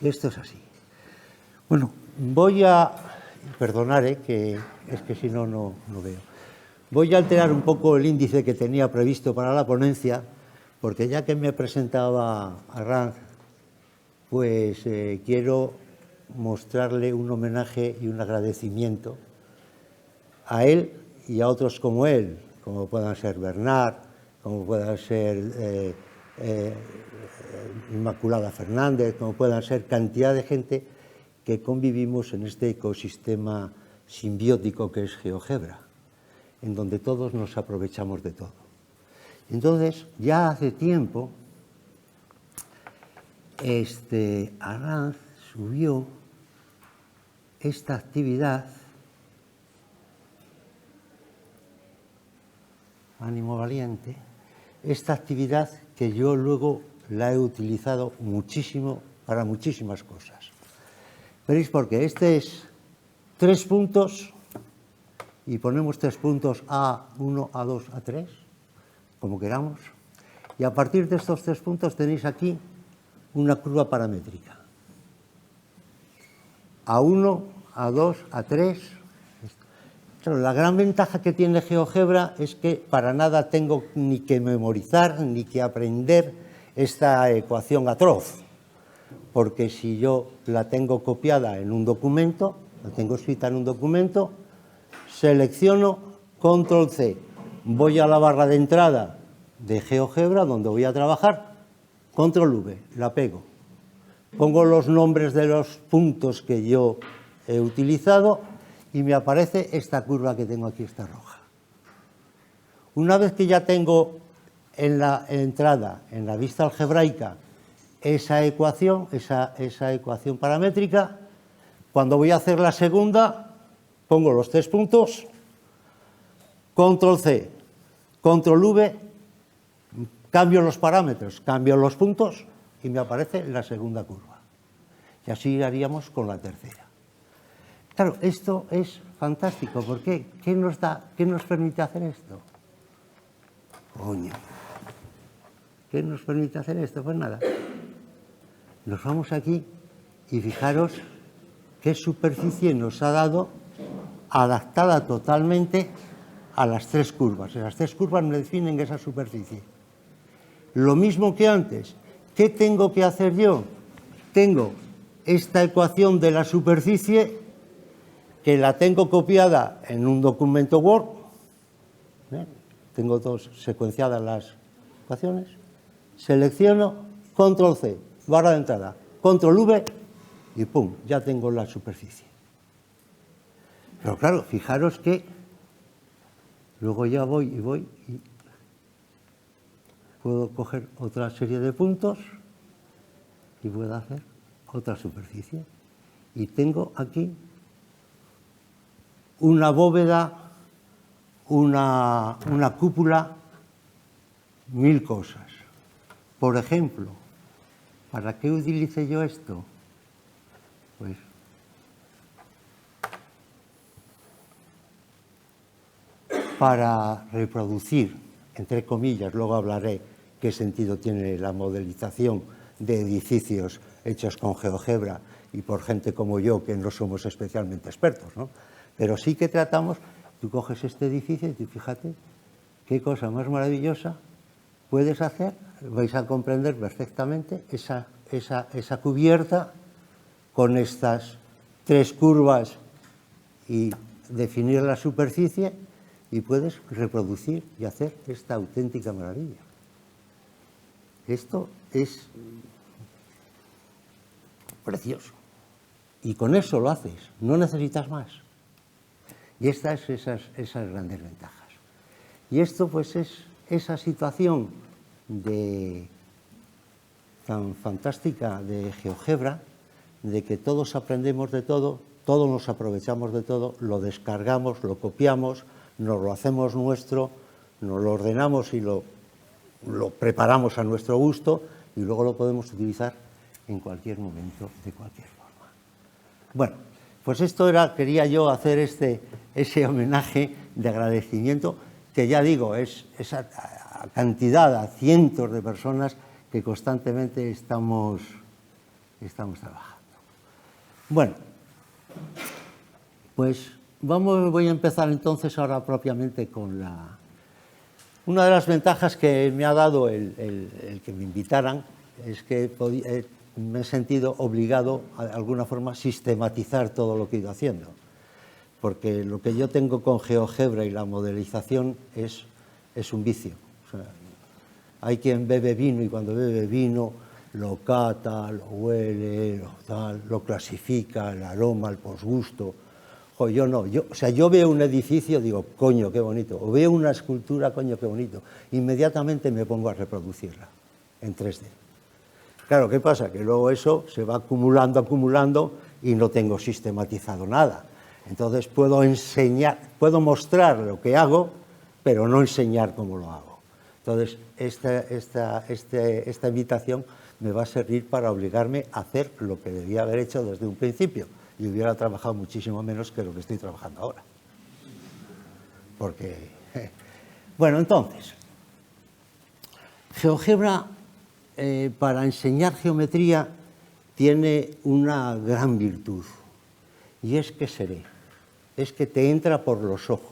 esto es así. Bueno, voy a... Perdonaré, que es que si no, no veo. Voy a alterar un poco el índice que tenía previsto para la ponencia, porque ya que me presentaba a Ranz, pues quiero mostrarle un homenaje y un agradecimiento a él y a otros como él, como puedan ser Bernard, como puedan ser Inmaculada Fernández, como puedan ser cantidad de gente que convivimos en este ecosistema simbiótico que es GeoGebra, en donde todos nos aprovechamos de todo. Entonces, ya hace tiempo, Arranz subió esta actividad, ánimo valiente, esta actividad que yo luego la he utilizado muchísimo para muchísimas cosas. Veréis porque este es 3 puntos y ponemos 3 puntos A1, A2, A3, como queramos. Y a partir de estos 3 puntos tenéis aquí una curva paramétrica. A1, A2, A3. Claro, la gran ventaja que tiene GeoGebra es que para nada tengo ni que memorizar ni que aprender esta ecuación atroz. Porque si yo la tengo copiada en un documento, la tengo escrita en un documento, selecciono control C, voy a la barra de entrada de GeoGebra donde voy a trabajar, control V, la pego, pongo los nombres de los puntos que yo he utilizado y me aparece esta curva que tengo aquí, esta roja. Una vez que ya tengo en la entrada, en la vista algebraica, esa ecuación paramétrica, cuando voy a hacer la segunda, pongo los 3 puntos, control C, control V, cambio los parámetros, cambio los puntos y me aparece la segunda curva. Y así haríamos con la tercera. Claro, esto es fantástico. ¿Por qué? ¿Qué nos permite hacer esto? Coño. ¿Qué nos permite hacer esto? Pues nada. Nos vamos aquí y fijaros qué superficie nos ha dado adaptada totalmente a las 3 curvas. Las 3 curvas me definen esa superficie. Lo mismo que antes. ¿Qué tengo que hacer yo? Tengo esta ecuación de la superficie que la tengo copiada en un documento Word. Tengo secuenciadas las ecuaciones. Selecciono, control C, barra de entrada, control V y pum, ya tengo la superficie. Pero claro, fijaros que luego ya voy y puedo coger otra serie de puntos y puedo hacer otra superficie. Y tengo aquí una bóveda, una cúpula, 1000 cosas. Por ejemplo, ¿para qué utilice yo esto? Pues para reproducir, entre comillas, luego hablaré qué sentido tiene la modelización de edificios hechos con GeoGebra y por gente como yo, que no somos especialmente expertos, ¿no? Pero sí que tratamos, tú coges este edificio y tú fíjate qué cosa más maravillosa puedes hacer, vais a comprender perfectamente esa cubierta con estas 3 curvas y definir la superficie y puedes reproducir y hacer esta auténtica maravilla. Esto es precioso. Y con eso lo haces, no necesitas más. Y estas esas grandes ventajas. Y esto pues es esa situación tan fantástica de GeoGebra, de que todos aprendemos de todo, todos nos aprovechamos de todo, lo descargamos, lo copiamos, nos lo hacemos nuestro, nos lo ordenamos y lo preparamos a nuestro gusto y luego lo podemos utilizar en cualquier momento, de cualquier forma. Bueno, pues esto quería yo hacer ese homenaje de agradecimiento, que ya digo, es esa cantidad, a cientos de personas que constantemente estamos trabajando. Bueno, pues voy a empezar entonces ahora propiamente con la... Una de las ventajas que me ha dado el que me invitaran es que me he sentido obligado, de alguna forma, a sistematizar todo lo que he ido haciendo. Porque lo que yo tengo con GeoGebra y la modelización es un vicio. O sea, hay quien bebe vino y cuando bebe vino lo cata, lo huele, lo clasifica, el aroma, el posgusto. Jo, yo no, yo veo un edificio, digo, coño, qué bonito. O veo una escultura, coño, qué bonito. Inmediatamente me pongo a reproducirla en 3D. Claro, ¿qué pasa? Que luego eso se va acumulando y no tengo sistematizado nada. Entonces puedo enseñar, puedo mostrar lo que hago, pero no enseñar cómo lo hago. Entonces, esta invitación me va a servir para obligarme a hacer lo que debía haber hecho desde un principio y hubiera trabajado muchísimo menos que lo que estoy trabajando ahora. Porque, bueno, entonces, GeoGebra, para enseñar geometría, tiene una gran virtud, y es que se ve, es que te entra por los ojos.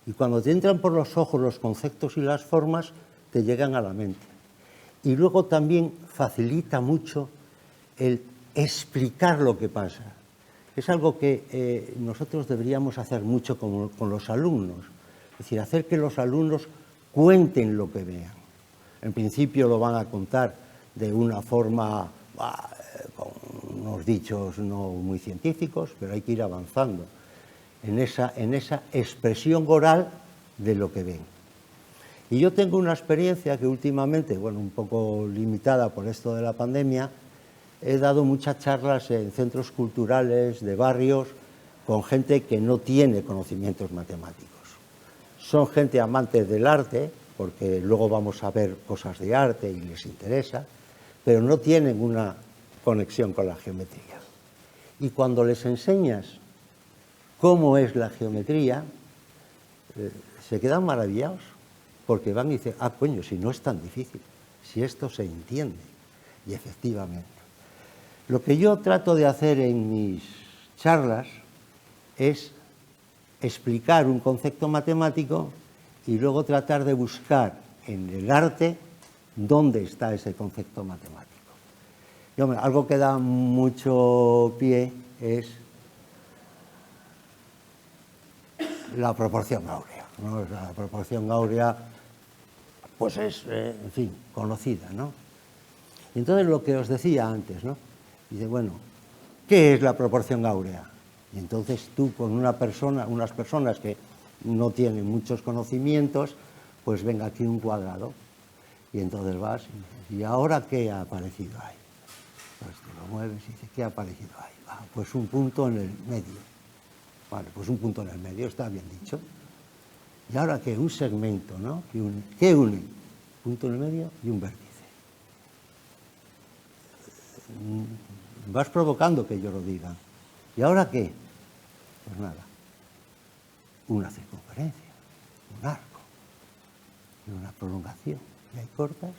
Y cuando te entran por los ojos los conceptos y las formas, te llegan a la mente. Y luego también facilita mucho el explicar lo que pasa. Es algo que nosotros deberíamos hacer mucho con los alumnos. Es decir, hacer que los alumnos cuenten lo que vean. En principio lo van a contar de una forma, con unos dichos no muy científicos, pero hay que ir avanzando en esa expresión oral de lo que ven. Y yo tengo una experiencia que últimamente, bueno, un poco limitada por esto de la pandemia, he dado muchas charlas en centros culturales de barrios con gente que no tiene conocimientos matemáticos. Son gente amante del arte, porque luego vamos a ver cosas de arte y les interesa, pero no tienen una conexión con la geometría. Y cuando les enseñas cómo es la geometría, se quedan maravillados, porque van y dicen, ah, coño, si no es tan difícil, si esto se entiende. Y efectivamente. Lo que yo trato de hacer en mis charlas es explicar un concepto matemático y luego tratar de buscar en el arte dónde está ese concepto matemático. Y, hombre, algo que da mucho pie es la proporción áurea, ¿no? La proporción áurea, pues es, en fin, conocida, ¿no? Y entonces lo que os decía antes, ¿no? Dice, bueno, ¿qué es la proporción áurea? Y entonces tú con unas personas que no tienen muchos conocimientos, pues venga aquí un cuadrado. Y entonces vas y dices, ¿y ahora qué ha aparecido ahí? Pues te lo mueves y dices, ¿qué ha aparecido ahí? Ah, pues un punto en el medio. Vale, pues un punto en el medio, está bien dicho. ¿Y ahora qué? Un segmento, ¿no? ¿Qué une? Punto en el medio y un vértice. Vas provocando que yo lo diga. ¿Y ahora qué? Pues nada, una circunferencia, un arco, y una prolongación. Y ahí cortas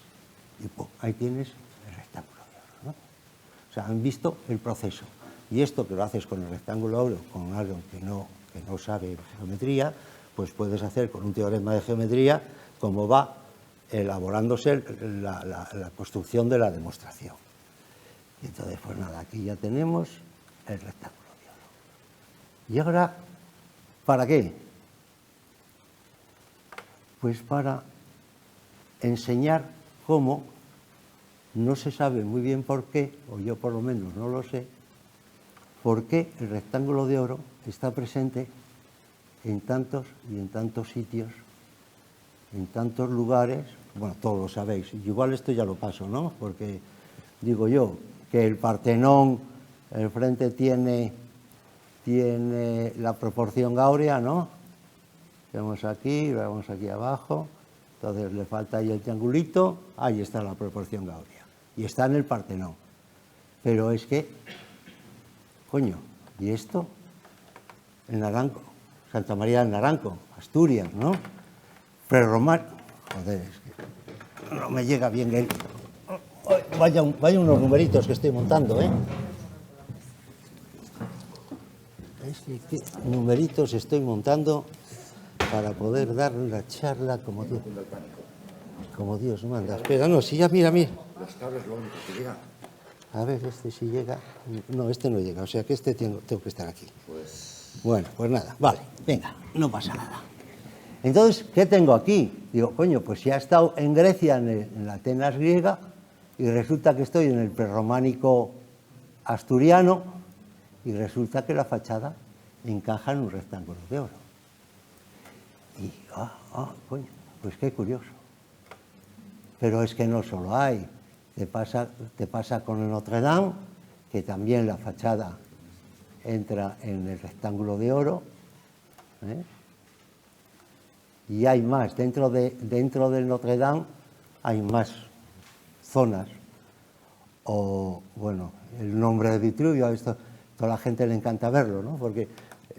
y ¡pum! Ahí tienes el rectángulo de oro, ¿no? O sea, han visto el proceso. Y esto que lo haces con el rectángulo de oro, con algo que no sabe geometría, pues puedes hacer con un teorema de geometría cómo va elaborándose la construcción de la demostración. Y entonces, pues nada, aquí ya tenemos el rectángulo de oro. ¿Y ahora para qué? Pues para enseñar cómo, no se sabe muy bien por qué, o yo por lo menos no lo sé, por qué el rectángulo de oro está presente en tantos y en tantos sitios, en tantos lugares. Bueno, todos lo sabéis. Igual esto ya lo paso, ¿no? Porque digo yo que el Partenón, el frente tiene la proporción áurea, ¿no? Vemos aquí abajo, entonces le falta ahí el triangulito, ahí está la proporción áurea. Y está en el Partenón. Pero es que, coño, ¿y esto? El Naranco, Santa María del Naranco, Asturias, ¿no? Prerromano, joder, es que no me llega bien el... Vaya unos numeritos que estoy montando, ¿eh? qué numeritos estoy montando para poder dar una charla como Dios manda. Espera, no, si ya mira. Los cables lo único que llegan. A ver, este si llega. No, este no llega, o sea que este tengo que estar aquí. Bueno, pues nada, vale, venga, no pasa nada. Entonces, ¿qué tengo aquí? Digo, coño, pues ya he estado en Grecia, en la Atenas griega, y resulta que estoy en el prerrománico asturiano, y resulta que la fachada encaja en un rectángulo de oro. Y, coño, pues qué curioso. Pero es que no solo hay. Te pasa con el Notre Dame, que también la fachada entra en el rectángulo de oro. Y hay más. Dentro del Notre Dame hay más zonas. O, bueno, el nombre de Vitruvio, a toda la gente le encanta verlo, ¿no? Porque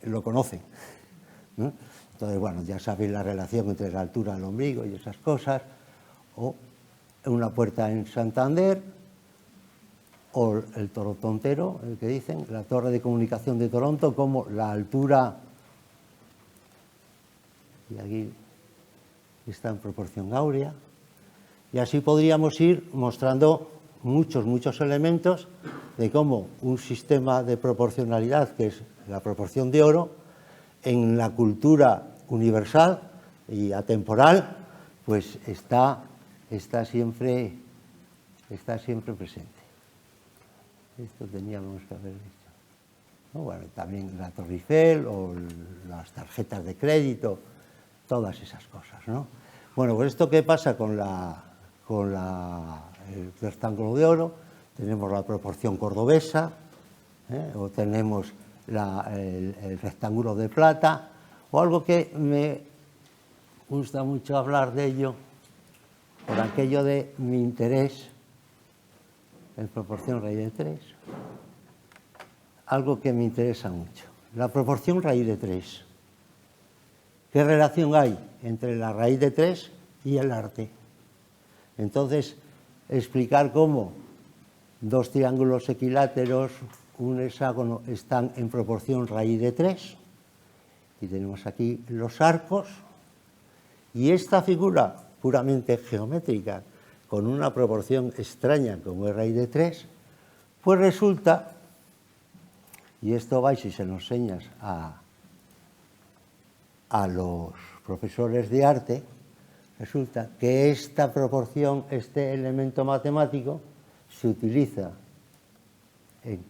lo conocen, ¿no? Entonces, bueno, ya sabéis la relación entre la altura del ombligo y esas cosas. O una puerta en Santander, o el Torontero, el que dicen, la torre de comunicación de Toronto, como la altura, y aquí está en proporción áurea, y así podríamos ir mostrando muchos elementos de cómo un sistema de proporcionalidad, que es la proporción de oro, en la cultura universal y atemporal, pues está siempre presente. Esto teníamos que haber dicho. ¿No? Bueno, también la Torre Eiffel o las tarjetas de crédito, todas esas cosas, ¿no? Bueno, pues esto qué pasa con el rectángulo de oro. Tenemos la proporción cordobesa, o tenemos el rectángulo de plata, o algo que me gusta mucho hablar de ello, por aquello de mi interés en proporción raíz de 3, algo que me interesa mucho, la proporción raíz de 3. ¿Qué relación hay entre la raíz de 3 y el arte? Entonces, explicar cómo dos triángulos equiláteros, un hexágono, están en proporción raíz de 3, y tenemos aquí los arcos, y esta figura puramente geométrica, con una proporción extraña como es raíz de 3, pues resulta, y esto vais y se lo enseñas a los profesores de arte, resulta que esta proporción, este elemento matemático, se utiliza en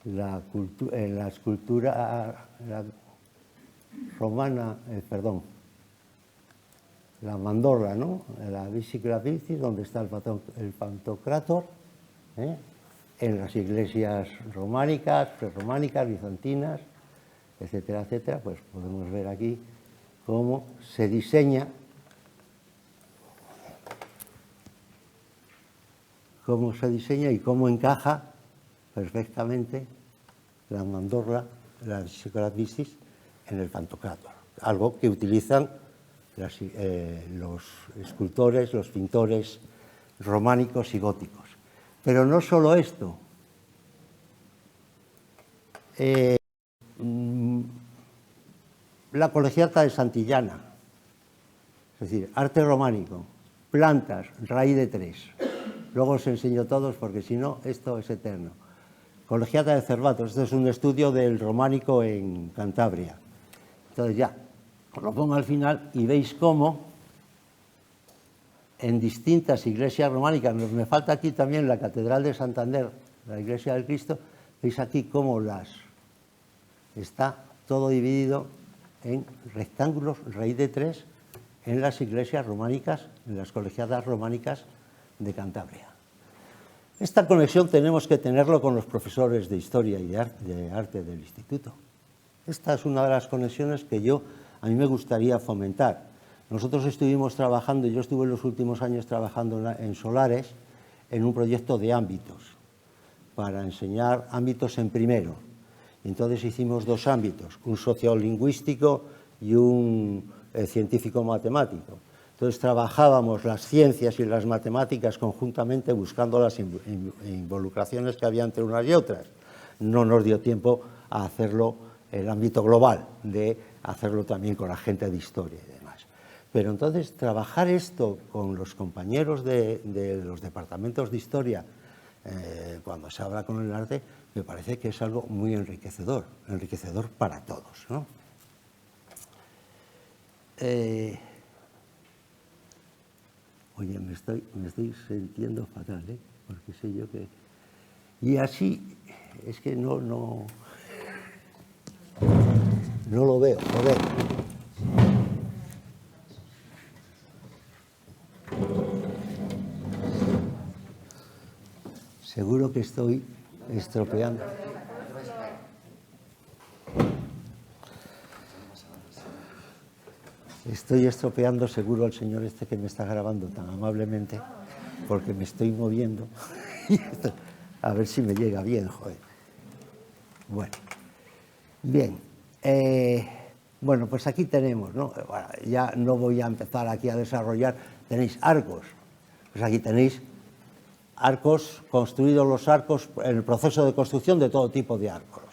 la escultura romana, la mandorla, ¿no? La Biciclavici, donde está el Pantocrátor, en las iglesias románicas, prerrománicas, bizantinas, etcétera, etcétera. Pues podemos ver aquí cómo se diseña, y cómo encaja perfectamente la mandorla, la Biciclavici, en el Pantocrátor, algo que utilizan los escultores, los pintores románicos y góticos. Pero no solo esto. La Colegiata de Santillana, es decir, arte románico, plantas, raíz de 3. Luego os enseño todos porque si no, esto es eterno. Colegiata de Cervatos, este es un estudio del románico en Cantabria. Entonces ya, os lo pongo al final y veis cómo en distintas iglesias románicas, me falta aquí también la Catedral de Santander, la Iglesia del Cristo, veis aquí cómo está todo dividido en rectángulos raíz de 3 en las iglesias románicas, en las colegiatas románicas de Cantabria. Esta conexión tenemos que tenerlo con los profesores de historia y de arte del instituto. Esta es una de las conexiones que a mí me gustaría fomentar. Nosotros estuvimos trabajando, yo estuve en los últimos años trabajando en Solares, en un proyecto de ámbitos, para enseñar ámbitos en primero. Entonces hicimos 2 ámbitos, un sociolingüístico y un científico-matemático. Entonces trabajábamos las ciencias y las matemáticas conjuntamente buscando las involucraciones que había entre unas y otras. No nos dio tiempo a hacerlo en el ámbito global, de hacerlo también con la gente de historia y demás. Pero entonces trabajar esto con los compañeros de los departamentos de historia, cuando se habla con el arte, me parece que es algo muy enriquecedor para todos, ¿no? Oye, me estoy sintiendo fatal, ¿eh? Porque sé yo que... Y así, es que no lo veo, joder. Seguro que estoy estropeando. Estoy estropeando seguro al señor este que me está grabando tan amablemente, porque me estoy moviendo. A ver si me llega bien, joder. Bueno, bien. Bueno, pues aquí tenemos, ¿no? Bueno, ya no voy a empezar aquí a desarrollar. Tenéis arcos. Pues aquí tenéis arcos, construidos los arcos, en el proceso de construcción de todo tipo de arcos.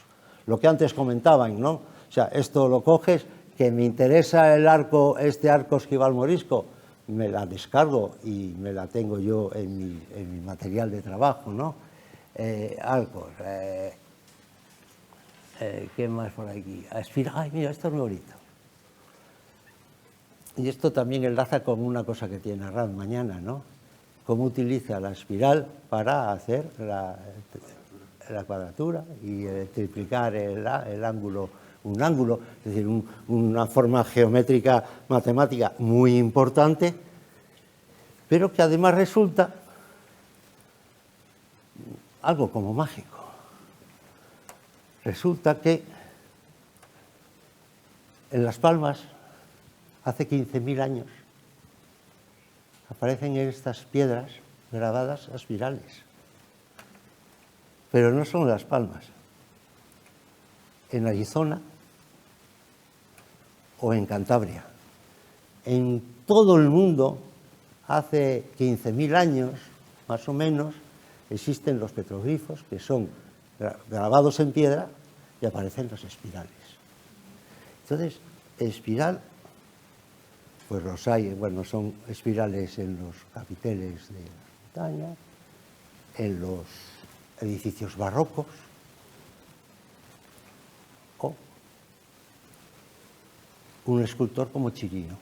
Lo que antes comentaban, ¿no? O sea, esto lo coges, que me interesa el arco, este arco esquival morisco, me la descargo y me la tengo yo en mi material de trabajo, ¿no? Arcos. ¿Qué más por aquí? Espiral. Ay, mira, esto es muy bonito. Y esto también enlaza con una cosa que tiene Arran mañana, ¿no? Cómo utiliza la espiral para hacer la cuadratura y triplicar el ángulo, un ángulo, es decir, una forma geométrica matemática muy importante, pero que además resulta algo como mágico. Resulta que en Las Palmas, hace 15.000 años, aparecen estas piedras grabadas a espirales. Pero no son en Las Palmas. En Arizona o en Cantabria. En todo el mundo, hace 15.000 años, más o menos, existen los petroglifos que son grabados en piedra y aparecen las espirales. Entonces, espiral, pues los hay, bueno, son espirales en los capiteles de la montaña, en los edificios barrocos, o un escultor como Chirino.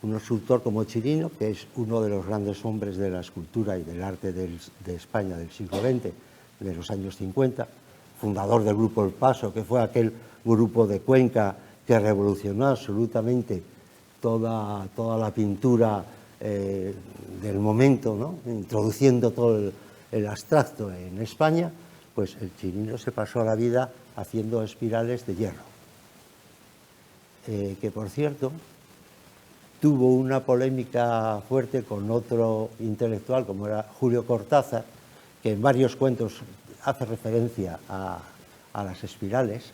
Un escultor como Chirino, que es uno de los grandes hombres de la escultura y del arte de España del siglo XX, de los años 50, fundador del Grupo El Paso, que fue aquel grupo de Cuenca que revolucionó absolutamente toda la pintura del momento, ¿no? Introduciendo todo el abstracto en España, pues el Chirino se pasó la vida haciendo espirales de hierro. Que, por cierto, tuvo una polémica fuerte con otro intelectual, como era Julio Cortázar, que en varios cuentos hace referencia a las espirales,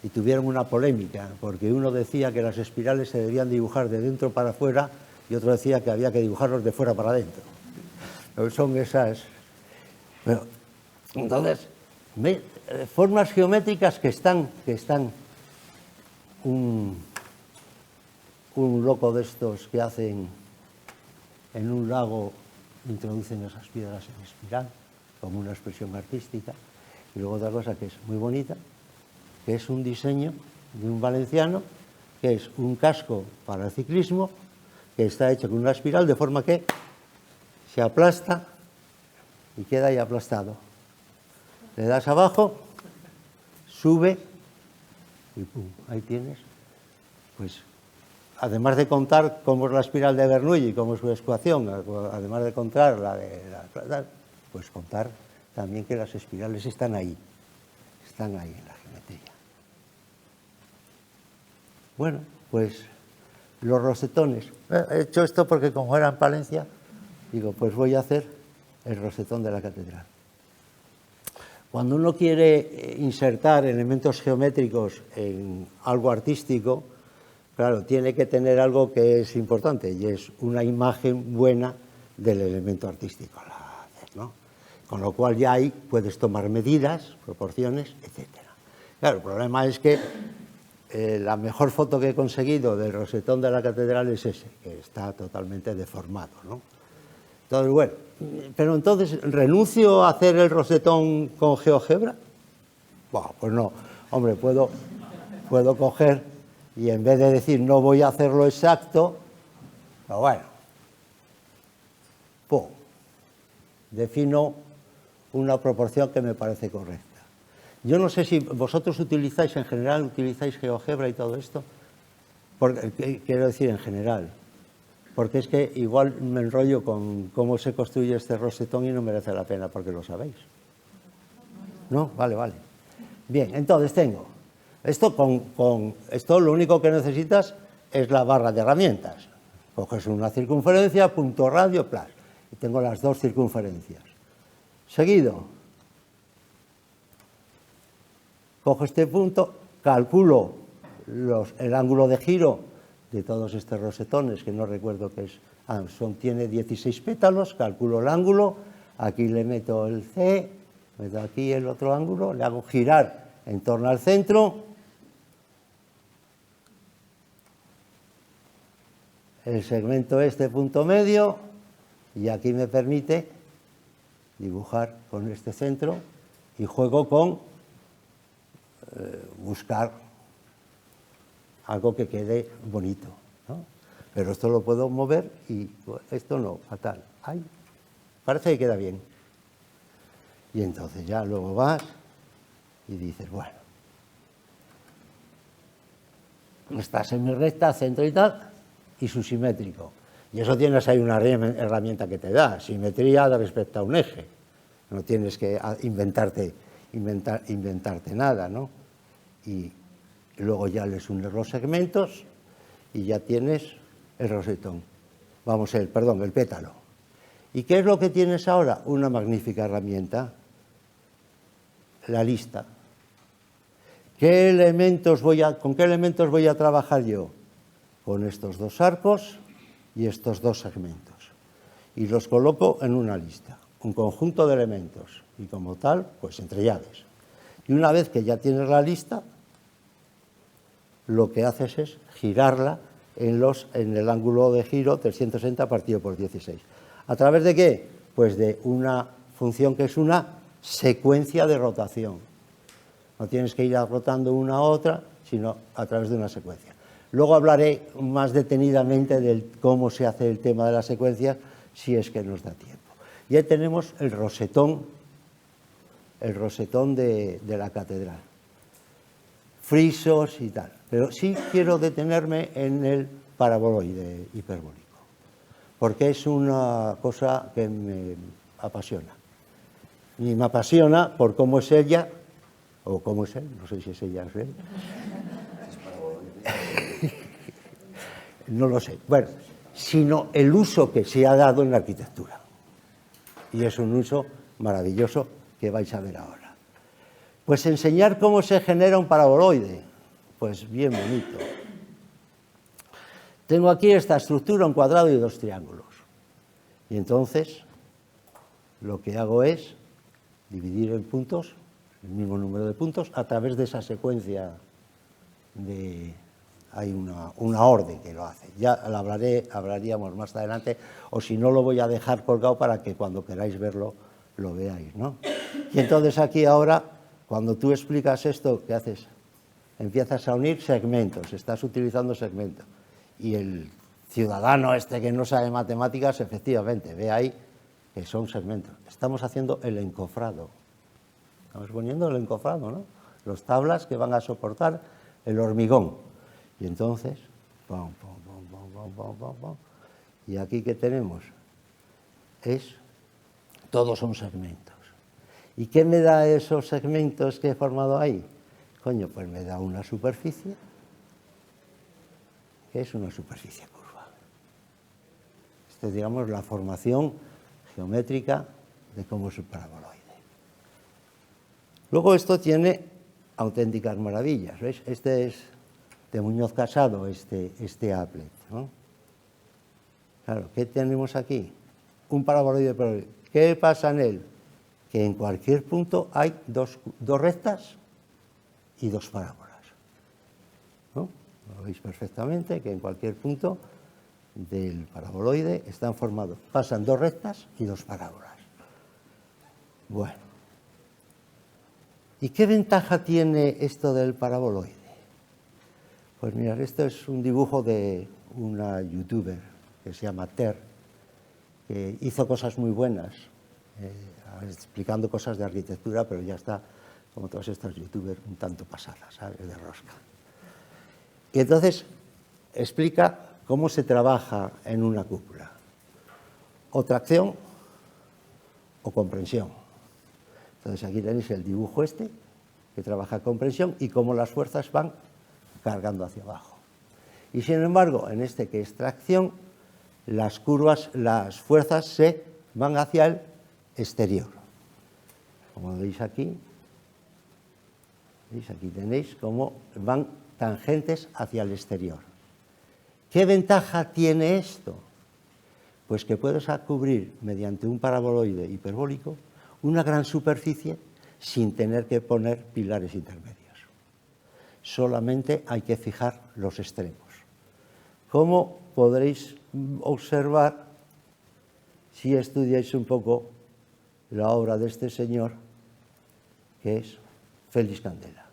y tuvieron una polémica, porque uno decía que las espirales se debían dibujar de dentro para afuera y otro decía que había que dibujarlos de fuera para adentro. Pero son esas... Pero, entonces, formas geométricas que están un loco de estos que hacen en un lago, introducen esas piedras en espiral, como una expresión artística, y luego otra cosa que es muy bonita, que es un diseño de un valenciano, que es un casco para el ciclismo, que está hecho con una espiral, de forma que se aplasta y queda ahí aplastado. Le das abajo, sube y pum, ahí tienes. Pues, además de contar cómo es la espiral de Bernoulli y cómo es su ecuación, además de contar pues contar también que las espirales están ahí en la geometría. Bueno, pues los rosetones. He hecho esto porque como era en Palencia, digo, pues voy a hacer el rosetón de la catedral. Cuando uno quiere insertar elementos geométricos en algo artístico, claro, tiene que tener algo que es importante y es una imagen buena del elemento artístico, ¿no? Con lo cual ya ahí puedes tomar medidas, proporciones, etcétera. Claro, el problema es que la mejor foto que he conseguido del rosetón de la catedral es ese, que está totalmente deformado, ¿no? Entonces, bueno, pero entonces, ¿renuncio a hacer el rosetón con GeoGebra? Bueno, pues no, hombre, puedo coger y en vez de decir no voy a hacerlo exacto, pero bueno, pum, defino una proporción que me parece correcta. Yo no sé si vosotros utilizáis, en general, utilizáis GeoGebra y todo esto. Quiero decir en general, porque es que igual me enrollo con cómo se construye este rosetón y no merece la pena porque lo sabéis. ¿No? Vale, vale. Bien, entonces tengo, esto esto lo único que necesitas es la barra de herramientas. Coges una circunferencia, punto radio, plus, y tengo las dos circunferencias. Seguido, cojo este punto, calculo el ángulo de giro de todos estos rosetones, que no recuerdo qué es, tiene 16 pétalos, calculo el ángulo, aquí le meto el C, meto aquí el otro ángulo, le hago girar en torno al centro, el segmento este punto medio, y aquí me permite dibujar con este centro y juego con buscar algo que quede bonito, ¿no? Pero esto lo puedo mover y esto no, fatal. Ay, parece que queda bien. Y entonces ya luego vas y dices, bueno, está semirrecta, centro y tal, y su simétrico. Y eso tienes ahí una herramienta que te da, simetría respecto a un eje. No tienes que inventarte nada, ¿no? Y luego ya les unes los segmentos y ya tienes el rosetón. El pétalo. ¿Y qué es lo que tienes ahora? Una magnífica herramienta, la lista. ¿Con qué elementos voy a trabajar yo? Con estos dos arcos y estos dos segmentos. Y los coloco en una lista, un conjunto de elementos. Y como tal, pues entre llaves. Y una vez que ya tienes la lista, lo que haces es girarla en el ángulo de giro 360 partido por 16. ¿A través de qué? Pues de una función que es una secuencia de rotación. No tienes que ir rotando una a otra, sino a través de una secuencia. Luego hablaré más detenidamente de cómo se hace el tema de las secuencias, si es que nos da tiempo. Ya tenemos el rosetón de la catedral. Frisos y tal. Pero sí quiero detenerme en el paraboloide hiperbólico, porque es una cosa que me apasiona. Y me apasiona por cómo es ella, o cómo es él, no sé si es ella o es él. No lo sé. Bueno, sino el uso que se ha dado en la arquitectura. Y es un uso maravilloso que vais a ver ahora. Pues enseñar cómo se genera un paraboloide. Pues bien bonito. Tengo aquí esta estructura, un cuadrado y dos triángulos. Y entonces lo que hago es dividir en puntos, el mismo número de puntos, a través de esa secuencia de... Hay una orden que lo hace. Ya la hablaríamos más adelante, o si no lo voy a dejar colgado para que cuando queráis verlo, lo veáis, ¿no? Y entonces aquí ahora, cuando tú explicas esto, ¿qué haces? Empiezas a unir segmentos, estás utilizando segmentos. Y el ciudadano este que no sabe matemáticas, efectivamente, ve ahí que son segmentos. Estamos haciendo el encofrado. Estamos poniendo el encofrado, ¿no? Los tablas que van a soportar el hormigón. Y entonces, pum, pum, pum, pum, pum, pum, pum. Y aquí que tenemos todos son segmentos. ¿Y qué me da esos segmentos que he formado ahí? Coño, pues me da una superficie, que es una superficie curva. Esta es, digamos, la formación geométrica de cómo es el paraboloide. Luego esto tiene auténticas maravillas, ¿veis? Este es de Muñoz Casado este applet, ¿no? Claro, ¿qué tenemos aquí? Un paraboloide parabólico. ¿Qué pasa en él? Que en cualquier punto hay dos rectas y dos parábolas, ¿no? Lo veis perfectamente que en cualquier punto del paraboloide están formados, pasan dos rectas y dos parábolas. Bueno, ¿y qué ventaja tiene esto del paraboloide? Pues mirad, esto es un dibujo de una youtuber que se llama Ter, que hizo cosas muy buenas, explicando cosas de arquitectura, pero ya está, como todas estas youtubers, un tanto pasadas, ¿sabes?, de rosca. Y entonces explica cómo se trabaja en una cúpula, o tracción o comprensión. Entonces aquí tenéis el dibujo este, que trabaja comprensión, y cómo las fuerzas van cargando hacia abajo. Y sin embargo, en este que es tracción, las fuerzas se van hacia el exterior. Como veis aquí tenéis cómo van tangentes hacia el exterior. ¿Qué ventaja tiene esto? Pues que puedes cubrir mediante un paraboloide hiperbólico una gran superficie sin tener que poner pilares intermedios. Solamente hay que fijar los extremos. Como podréis observar si estudiáis un poco la obra de este señor, que es Félix Candela.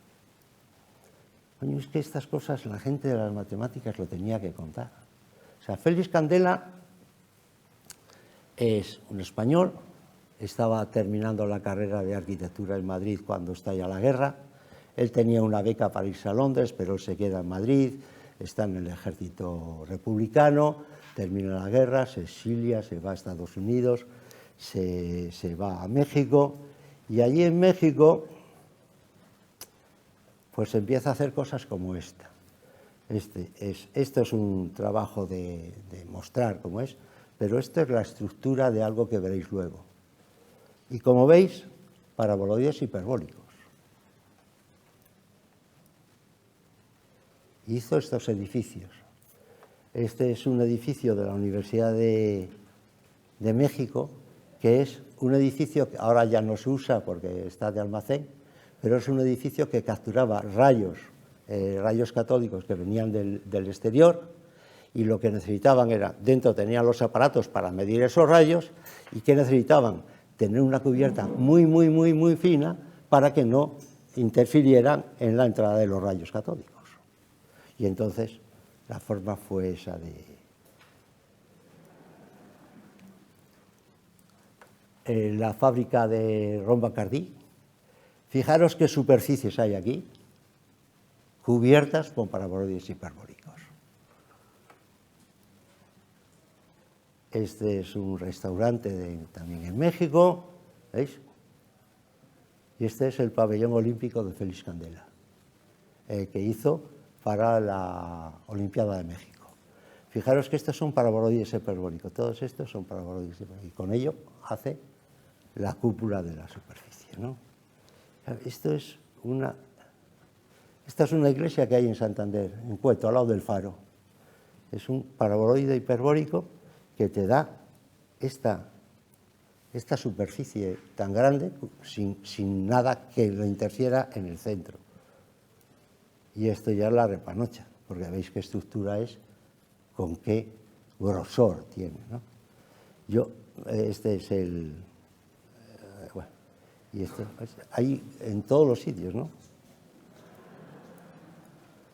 Coño, es que estas cosas la gente de las matemáticas lo tenía que contar. O sea, Félix Candela es un español, estaba terminando la carrera de arquitectura en Madrid cuando estalla la guerra. Él tenía una beca para irse a Londres, pero él se queda en Madrid, está en el ejército republicano, termina la guerra, se exilia, se va a Estados Unidos, se va a México, y allí en México pues empieza a hacer cosas como esta. Esto es un trabajo de mostrar cómo es, pero esto es la estructura de algo que veréis luego. Y como veis, paraboloides hiperbólicos. Hizo estos edificios. Este es un edificio de la Universidad de México, que es un edificio que ahora ya no se usa porque está de almacén, pero es un edificio que capturaba rayos catódicos que venían del exterior, y lo que necesitaban era, dentro tenían los aparatos para medir esos rayos, y que necesitaban tener una cubierta muy, muy, muy, muy fina para que no interfirieran en la entrada de los rayos catódicos. Y entonces la forma fue esa de la fábrica de Ron Bacardí. Fijaros qué superficies hay aquí, cubiertas con paraboloides hiperbólicos. Este es un restaurante también en México, ¿veis? Y este es el pabellón olímpico de Félix Candela, que hizo para la Olimpiada de México. Fijaros que estos son paraboloides hiperbólicos, todos estos son paraboloides hiperbólicos, y con ello hace la cúpula de la superficie, ¿no? Esta es una iglesia que hay en Santander, en Cueto, al lado del Faro. Es un paraboloide hiperbólico que te da esta superficie tan grande sin nada que lo interfiera en el centro. Y esto ya es la repanocha, porque veis qué estructura es, con qué grosor tiene, ¿no? Este es el... bueno, y esto hay en todos los sitios, ¿no?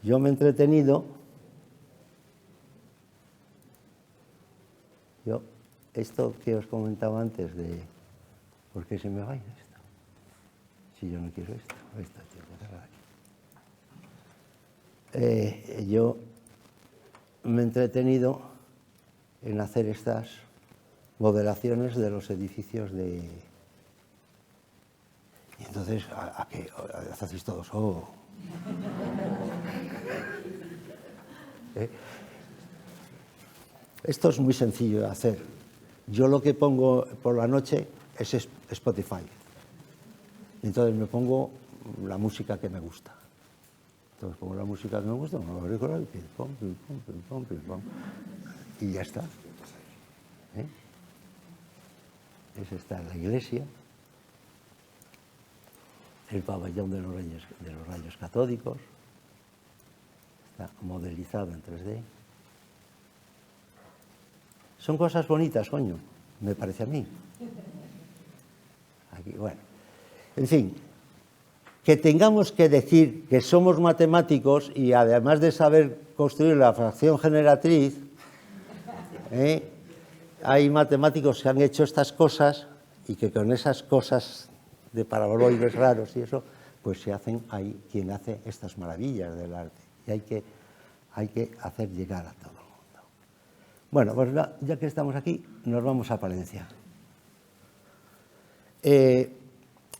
Yo me he entretenido... esto que os comentaba antes de... ¿por qué se me va a ir esto? Si yo no quiero esto. Esto tengo que cerrar aquí. Yo me he entretenido en hacer estas modelaciones de los edificios de... Y entonces, ¿a qué hacéis todos? ¡Oh! Esto es muy sencillo de hacer. Yo lo que pongo por la noche es Spotify. Entonces me pongo la música que me gusta. Entonces pongo la música que me gusta, me lo recuerdo y pim, pom, pim, pom, pim, pom, pim, pom. Y ya está. ¿Eh? Esa está en la iglesia. El pabellón de los rayos catódicos. Está modelizado en 3D. Son cosas bonitas, coño, me parece a mí. Aquí, bueno. En fin, que tengamos que decir que somos matemáticos y además de saber construir la fracción generatriz, hay matemáticos que han hecho estas cosas y que con esas cosas de paraboloides raros y eso, pues se hacen ahí quien hace estas maravillas del arte. Y hay que hacer llegar a todo el mundo. Bueno, pues ya que estamos aquí, nos vamos a Palencia. He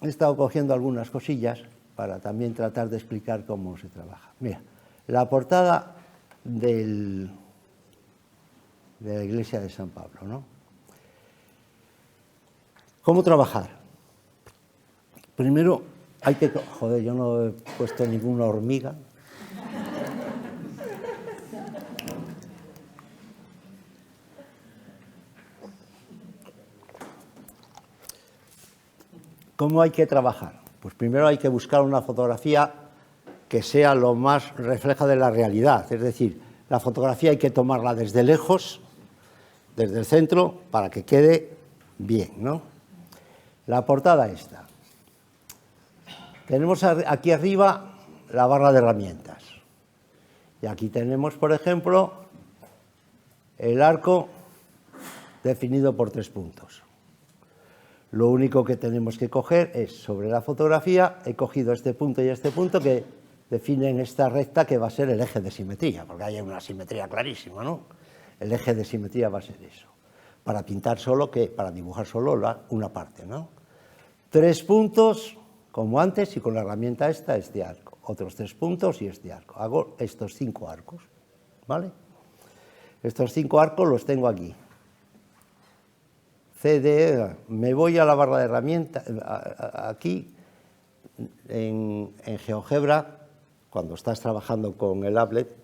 estado cogiendo algunas cosillas para también tratar de explicar cómo se trabaja. Mira, la portada de la iglesia de San Pablo, ¿no? ¿Cómo trabajar? Primero hay que... Joder, yo no he puesto ninguna hormiga. ¿Cómo hay que trabajar? Pues primero hay que buscar una fotografía que sea lo más refleja de la realidad. Es decir, la fotografía hay que tomarla desde lejos, desde el centro, para que quede bien, ¿no? La portada esta. Tenemos aquí arriba la barra de herramientas. Y aquí tenemos, por ejemplo, el arco definido por 3 puntos. Lo único que tenemos que coger es, sobre la fotografía, he cogido este punto y este punto que definen esta recta que va a ser el eje de simetría, porque hay una simetría clarísima, ¿no? El eje de simetría va a ser eso. Para pintar solo, para dibujar solo una parte, ¿no? 3 puntos, como antes, y con la herramienta esta, este arco. Otros 3 puntos y este arco. Hago estos 5 arcos, ¿vale? Estos 5 arcos los tengo aquí. CD, me voy a la barra de herramientas, aquí, en GeoGebra, cuando estás trabajando con el applet,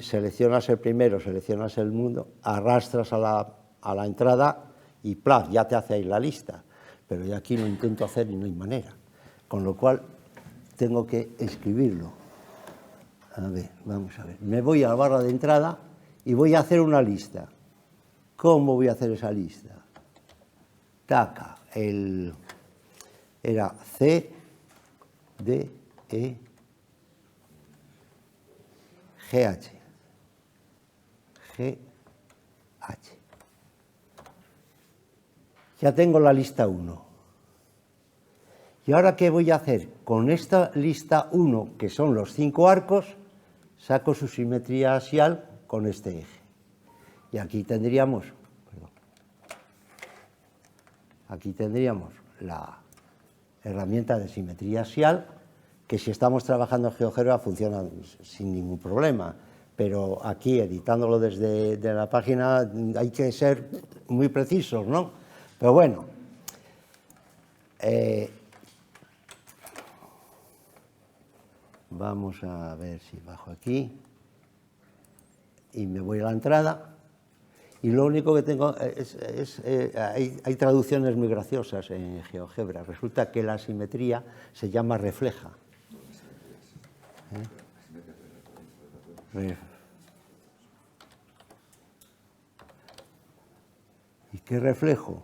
seleccionas el primero, seleccionas el mundo, arrastras a la entrada y ¡plaf! Ya te hace ahí la lista. Pero yo aquí lo intento hacer y no hay manera. Con lo cual, tengo que escribirlo. A ver, vamos a ver. Me voy a la barra de entrada y voy a hacer una lista. ¿Cómo voy a hacer esa lista? Taca, era C, D, E, G, H. G, H. Ya tengo la lista 1. ¿Y ahora qué voy a hacer? Con esta lista 1, que son los 5 arcos, saco su simetría axial con este eje. Y aquí tendríamos... Aquí tendríamos la herramienta de simetría axial, que si estamos trabajando en GeoGebra funciona sin ningún problema, pero aquí, editándolo desde la página, hay que ser muy precisos, ¿no? Pero bueno, vamos a ver si bajo aquí y me voy a la entrada. Y lo único que tengo hay traducciones muy graciosas en GeoGebra. Resulta que la simetría se llama refleja. ¿Y qué reflejo?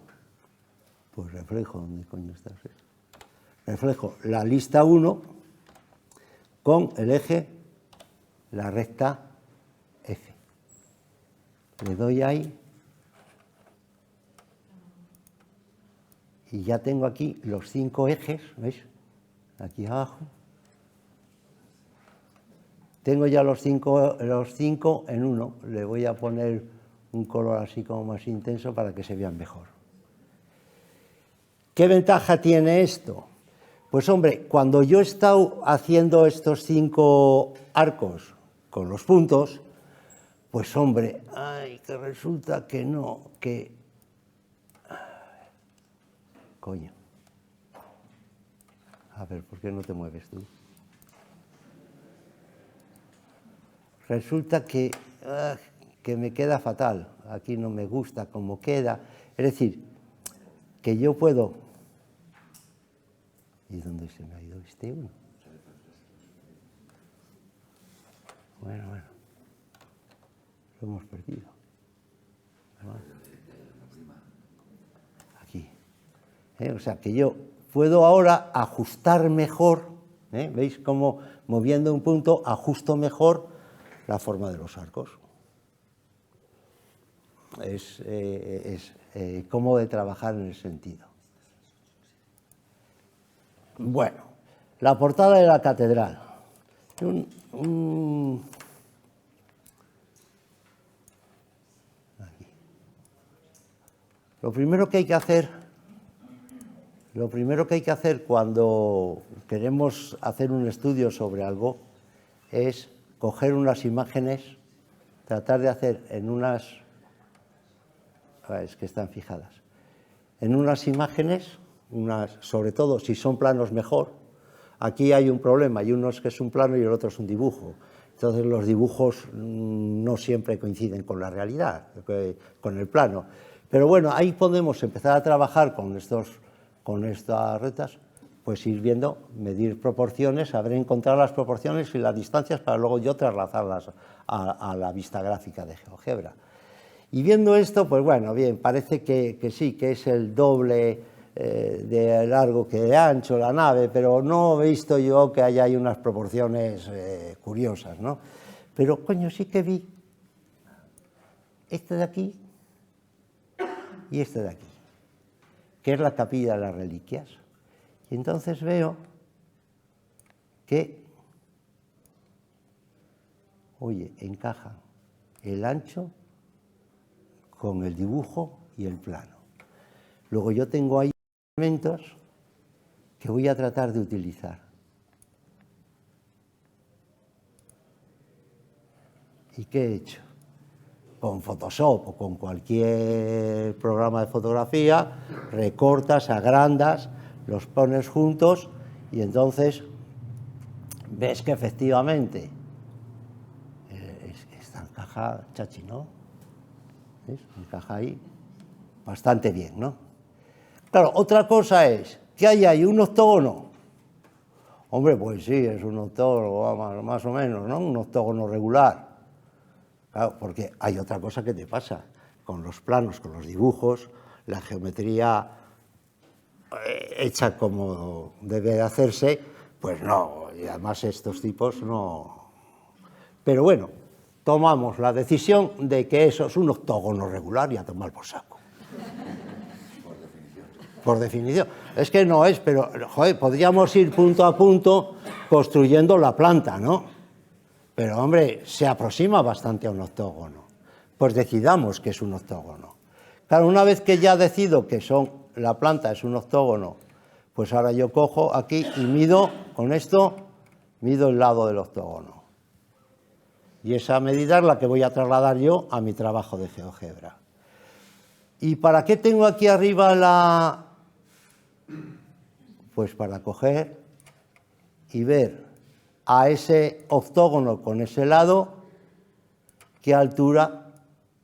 Pues reflejo, ¿dónde coño está? Reflejo la lista 1 con el eje, la recta F. Le doy ahí y ya tengo aquí los 5 ejes, ¿veis? Aquí abajo. Tengo ya los cinco en uno. Le voy a poner un color así como más intenso para que se vean mejor. ¿Qué ventaja tiene esto? Pues hombre, cuando yo he estado haciendo estos 5 arcos con los puntos, pues hombre, ay, que resulta que no, que... Coño. A ver, ¿por qué no te mueves tú? resulta que me queda fatal. Aquí no me gusta cómo queda. Es decir, que yo puedo... ¿Y dónde se me ha ido este uno? Bueno, lo hemos perdido. Aquí. O sea, que yo puedo ahora ajustar mejor, ¿veis cómo moviendo un punto ajusto mejor la forma de los arcos? Es cómodo de trabajar en ese sentido. Bueno, la portada de la catedral. Aquí. Lo primero que hay que hacer cuando queremos hacer un estudio sobre algo es coger unas imágenes, tratar de hacer en unas... es que están fijadas. En unas imágenes, sobre todo si son planos mejor. Aquí hay un problema, hay uno que es un plano y el otro es un dibujo. Entonces los dibujos no siempre coinciden con la realidad, con el plano. Pero bueno, ahí podemos empezar a trabajar con estas retas, pues ir viendo, medir proporciones, saber encontrar las proporciones y las distancias para luego yo trasladarlas a la vista gráfica de GeoGebra. Y viendo esto, pues bueno, bien, parece que sí, que es el doble de largo que de ancho la nave, pero no he visto yo que haya ahí unas proporciones curiosas, ¿no? Pero, coño, sí que vi este de aquí y este de aquí, que es la capilla de las reliquias. Y entonces veo que, oye, encaja el ancho con el dibujo y el plano. Luego yo tengo ahí elementos que voy a tratar de utilizar. ¿Y qué he hecho? Con Photoshop o con cualquier programa de fotografía, recortas, agrandas, los pones juntos y entonces ves que efectivamente esta encaja chachi, ¿no? ¿Ves? Encaja ahí bastante bien, ¿no? Claro, otra cosa es que hay ahí un octógono. Hombre, pues sí, es un octógono, más o menos, ¿no? Un octógono regular. Claro, porque hay otra cosa que te pasa con los planos, con los dibujos, la geometría hecha como debe de hacerse, pues no, y además estos tipos no. Pero bueno, tomamos la decisión de que eso es un octógono regular y a tomar por saco. Por definición. Es que no es, pero, joder, podríamos ir punto a punto construyendo la planta, ¿no? Pero, hombre, se aproxima bastante a un octógono. Pues decidamos que es un octógono. Claro, una vez que ya decido que la planta es un octógono, pues ahora yo cojo aquí y mido, con esto, mido el lado del octógono. Y esa medida es la que voy a trasladar yo a mi trabajo de GeoGebra. ¿Y para qué tengo aquí arriba pues para coger y ver a ese octógono con ese lado qué altura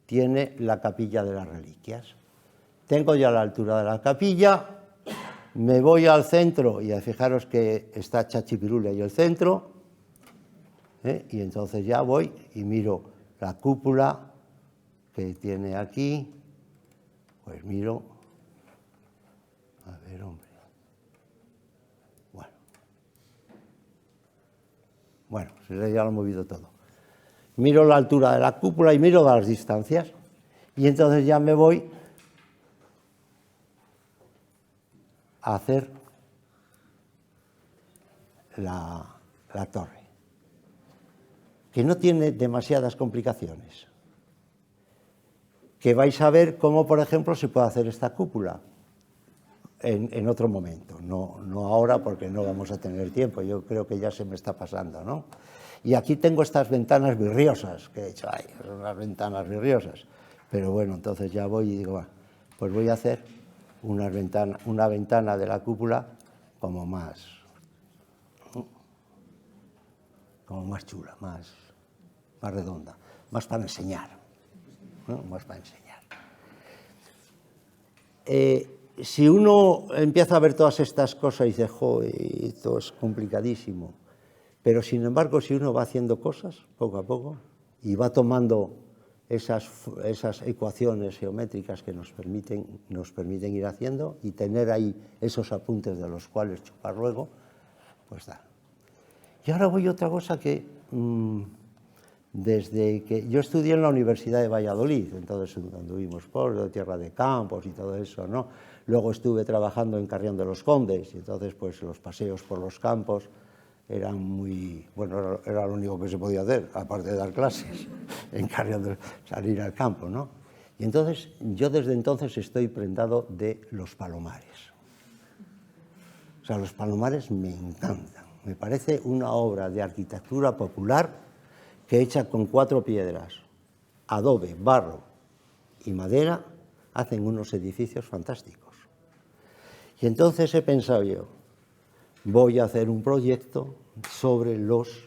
tiene la capilla de las reliquias. Tengo ya la altura de la capilla, me voy al centro y fijaros que está Chachipirule ahí el centro, y entonces ya voy y miro la cúpula que tiene aquí, pues miro, a ver, hombre, bueno, ya lo he movido todo. Miro la altura de la cúpula y miro las distancias, y entonces ya me voy a hacer la torre, que no tiene demasiadas complicaciones, que vais a ver cómo, por ejemplo, se puede hacer esta cúpula en otro momento, no ahora porque no vamos a tener tiempo, yo creo que ya se me está pasando, ¿no? Y aquí tengo estas ventanas virriosas, que he dicho, ay, son unas ventanas virriosas, pero bueno, entonces ya voy y digo, pues voy a hacer una ventana de la cúpula como más chula, más redonda, más para enseñar, ¿no? Más para enseñar. Si uno empieza a ver todas estas cosas y dice, joder, esto es complicadísimo, pero sin embargo, si uno va haciendo cosas poco a poco y va tomando esas ecuaciones geométricas que nos permiten ir haciendo y tener ahí esos apuntes de los cuales chupar luego, pues da. Y ahora voy a otra cosa que desde que yo estudié en la Universidad de Valladolid, entonces anduvimos por Tierra de Campos y todo eso, ¿no? Luego estuve trabajando en Carrión de los Condes y entonces pues los paseos por los campos eran muy, bueno, era lo único que se podía hacer, aparte de dar clases, en Carrión de, salir al campo, ¿no? Y entonces yo desde entonces estoy prendado de los palomares. O sea, los palomares me encantan. Me parece una obra de arquitectura popular que hecha con 4 piedras, adobe, barro y madera, hacen unos edificios fantásticos. Y entonces he pensado yo, voy a hacer un proyecto sobre los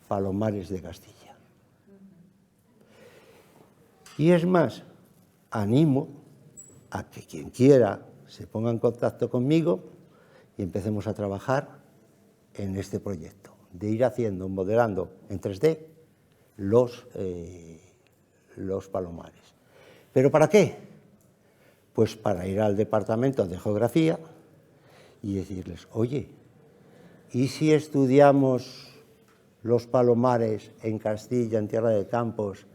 palomares de Castilla. Y es más, animo a que quien quiera se ponga en contacto conmigo y empecemos a trabajar en este proyecto, de ir haciendo, modelando en 3D los palomares. ¿Pero para qué? Pues para ir al departamento de geografía y decirles, oye, ¿y si estudiamos los palomares en Castilla, en Tierra de Campos,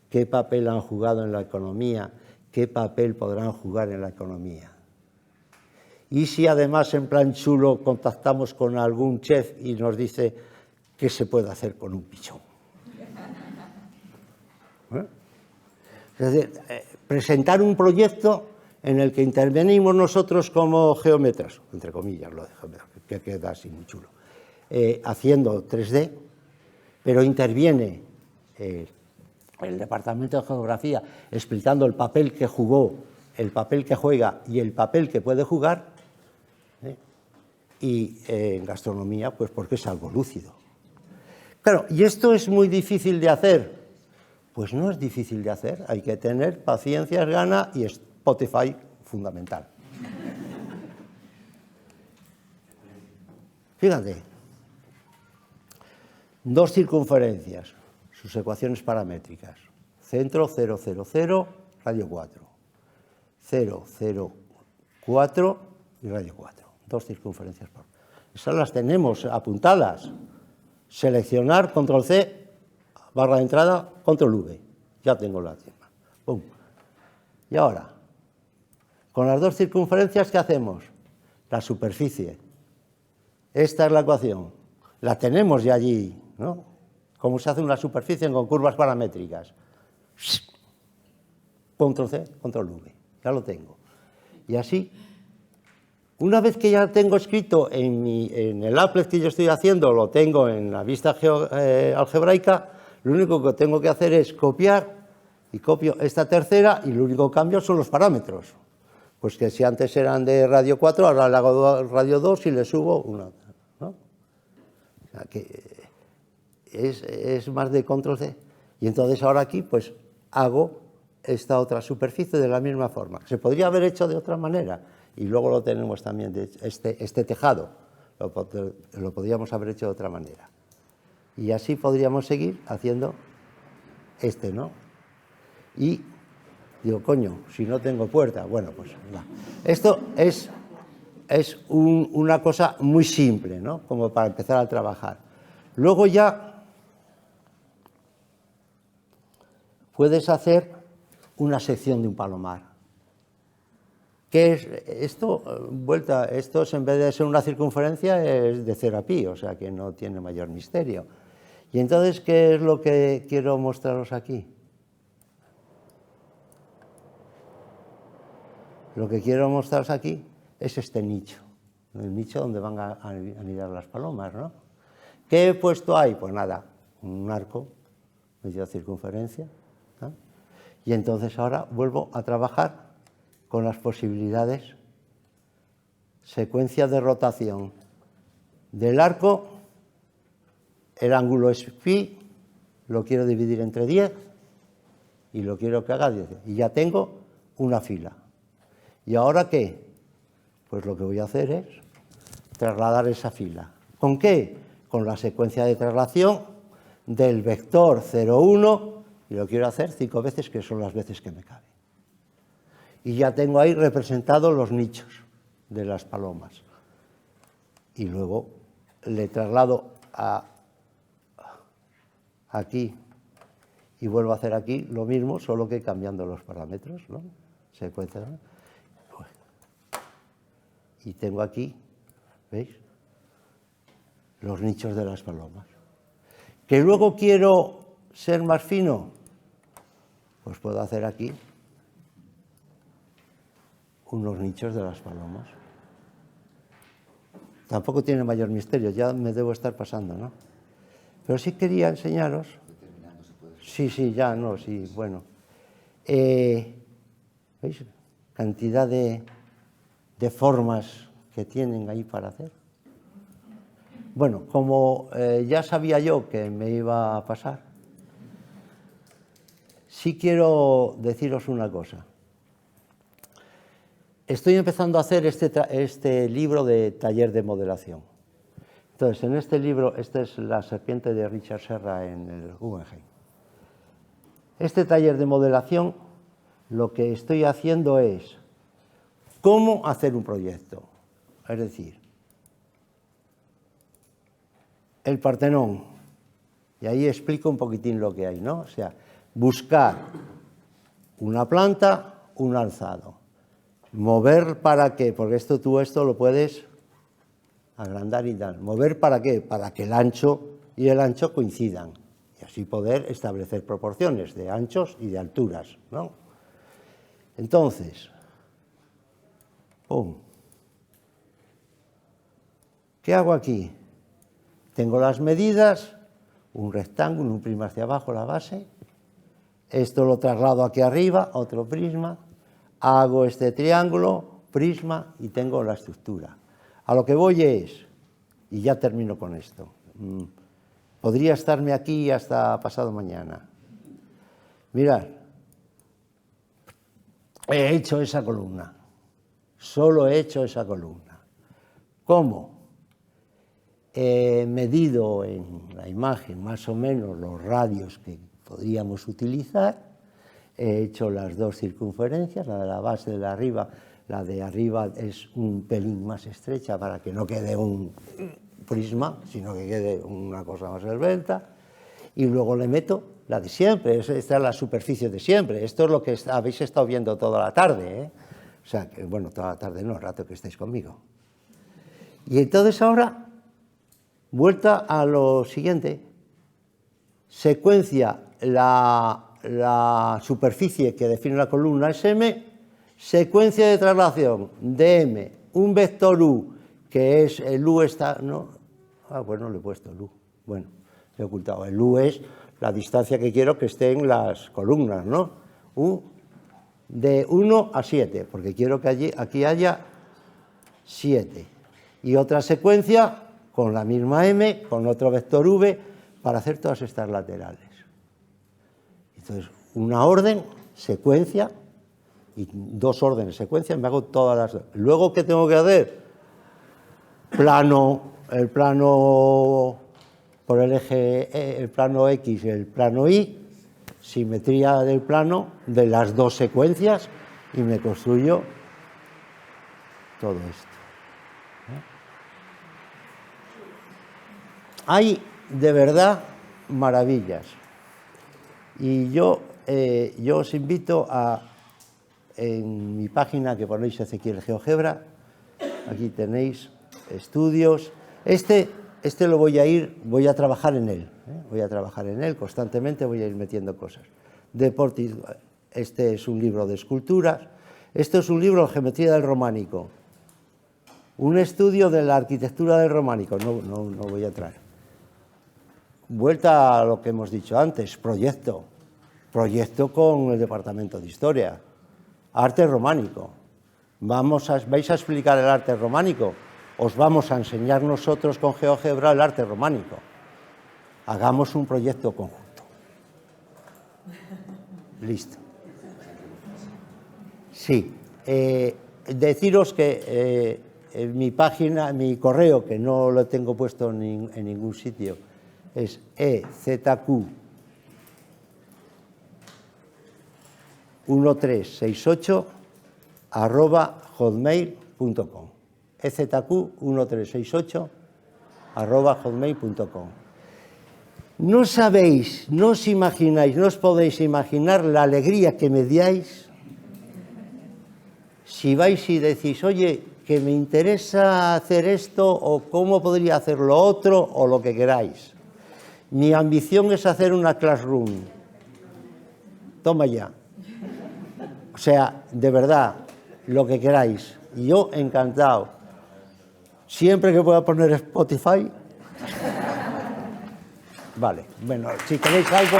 qué papel han jugado en la economía, qué papel podrán jugar en la economía? Y si además en plan chulo contactamos con algún chef y nos dice qué se puede hacer con un pichón. Es decir, presentar un proyecto en el que intervenimos nosotros como geómetras, entre comillas, lo de geómetras, que queda así muy chulo, haciendo 3D, pero interviene el Departamento de Geografía explicando el papel que jugó, el papel que juega y el papel que puede jugar, y en gastronomía, pues porque es algo lúcido. Claro, ¿y esto es muy difícil de hacer? Pues no es difícil de hacer, hay que tener paciencia, gana y Spotify fundamental. Fíjate, 2 circunferencias, sus ecuaciones paramétricas, centro 0, 0, 0, radio 4, 0, 0, 4 y radio 4, 2 circunferencias. Esas las tenemos apuntadas. Seleccionar, control C, barra de entrada, control V. Ya tengo la cima. ¡Pum! Y ahora, con las 2 circunferencias, ¿qué hacemos? La superficie. Esta es la ecuación. La tenemos ya allí, ¿no? Cómo se hace una superficie con curvas paramétricas. Control C, control V. Ya lo tengo. Y así, una vez que ya tengo escrito en el applet que yo estoy haciendo, lo tengo en la vista algebraica, lo único que tengo que hacer es copiar, y copio esta tercera, y lo único que cambio son los parámetros. Pues que si antes eran de radio 4, ahora le hago radio 2 y le subo una, ¿no? O sea que es más de control C. Y entonces ahora aquí pues hago esta otra superficie de la misma forma. Se podría haber hecho de otra manera, y luego lo tenemos también, de este tejado, lo podríamos haber hecho de otra manera. Y así podríamos seguir haciendo ¿no? Y digo, coño, si no tengo puerta, bueno, pues va. Esto es una cosa muy simple, ¿no? Como para empezar a trabajar. Luego ya puedes hacer una sección de un palomar. ¿Qué es esto? Esto es, en vez de ser una circunferencia, es de 0 a pi, o sea que no tiene mayor misterio. Y entonces, ¿qué es lo que quiero mostraros aquí? Lo que quiero mostraros aquí es este nicho, el nicho donde van a anidar las palomas, ¿no? ¿Qué he puesto ahí? Pues nada, un arco, media circunferencia, ¿no? Y entonces ahora vuelvo a trabajar con las posibilidades, secuencia de rotación del arco, el ángulo es pi, lo quiero dividir entre 10 y lo quiero que haga 10. Y ya tengo una fila. ¿Y ahora qué? Pues lo que voy a hacer es trasladar esa fila. ¿Con qué? Con la secuencia de traslación del vector 0, 1, y lo quiero hacer 5 veces, que son las veces que me cabe. Y ya tengo ahí representados los nichos de las palomas. Y luego le traslado aquí y vuelvo a hacer aquí lo mismo, solo que cambiando los parámetros, ¿no? Secuencia, ¿no? Y tengo aquí, ¿veis? Los nichos de las palomas. ¿Que luego quiero ser más fino? Pues puedo hacer aquí unos nichos de las palomas. Tampoco tiene mayor misterio, ya me debo estar pasando, ¿no? Pero sí quería enseñaros. Sí, ya, no, sí, bueno. ¿Veis? Cantidad de formas que tienen ahí para hacer. Bueno, como ya sabía yo que me iba a pasar, sí quiero deciros una cosa. Estoy empezando a hacer este libro de taller de modelación. Entonces, en este libro, esta es La serpiente de Richard Serra en el Guggenheim. Este taller de modelación, lo que estoy haciendo es cómo hacer un proyecto. Es decir, el Partenón, y ahí explico un poquitín lo que hay, ¿no? O sea, buscar una planta, un alzado. Mover para qué, porque tú esto lo puedes agrandar y tal. ¿Mover para qué? Para que el ancho y el ancho coincidan y así poder establecer proporciones de anchos y de alturas, ¿no? Entonces, ¡pum! ¿Qué hago aquí? Tengo las medidas, un rectángulo, un prisma hacia abajo, la base. Esto lo traslado aquí arriba, otro prisma. Hago este triángulo, prisma, y tengo la estructura. A lo que voy es, y ya termino con esto, podría estarme aquí hasta pasado mañana. Mirad, he hecho esa columna, solo he hecho esa columna. ¿Cómo? He medido en la imagen más o menos los radios que podríamos utilizar. He hecho las dos circunferencias, la de la base de arriba, la de arriba es un pelín más estrecha para que no quede un prisma, sino que quede una cosa más esbelta, y luego le meto la de siempre, esta es la superficie de siempre, esto es lo que habéis estado viendo toda la tarde, ¿eh? O sea, que, bueno, toda la tarde no, el rato que estáis conmigo. Y entonces ahora, vuelta a lo siguiente, secuencia la superficie que define la columna es M, secuencia de traslación de M, un vector U, que es el U está, ¿no? Bueno, le he puesto el U, bueno, le he ocultado, el U es la distancia que quiero que estén las columnas, ¿no? U de 1 a 7, porque quiero que aquí haya 7. Y otra secuencia con la misma M, con otro vector V, para hacer todas estas laterales. Entonces, una orden, secuencia, y dos órdenes, secuencia, me hago todas las dos. Luego, ¿qué tengo que hacer? El plano por el eje, el plano X y el plano Y, simetría del plano de las dos secuencias, y me construyo todo esto. Hay, de verdad, maravillas. Y yo os invito en mi página que ponéis Ezequiel GeoGebra, aquí tenéis estudios. Este voy a trabajar en él, voy a trabajar en él constantemente, voy a ir metiendo cosas. Deportes, este es un libro de esculturas, esto es un libro de geometría del románico, un estudio de la arquitectura del románico, no voy a entrar. Vuelta a lo que hemos dicho antes, proyecto con el Departamento de Historia, arte románico. ¿Vais a explicar el arte románico? Os vamos a enseñar nosotros con GeoGebra el arte románico. Hagamos un proyecto conjunto. Listo. Sí. Deciros que en mi página, mi correo, que no lo tengo puesto en ningún sitio, es ezq1368@hotmail.com. ezq1368@hotmail.com. No sabéis, no os imagináis, no os podéis imaginar la alegría que me dais si vais y decís, oye, que me interesa hacer esto o cómo podría hacer lo otro o lo que queráis. Mi ambición es hacer una classroom. Toma ya. O sea, de verdad, lo que queráis. Y yo encantado. Siempre que pueda poner Spotify. Vale, bueno, si queréis algo...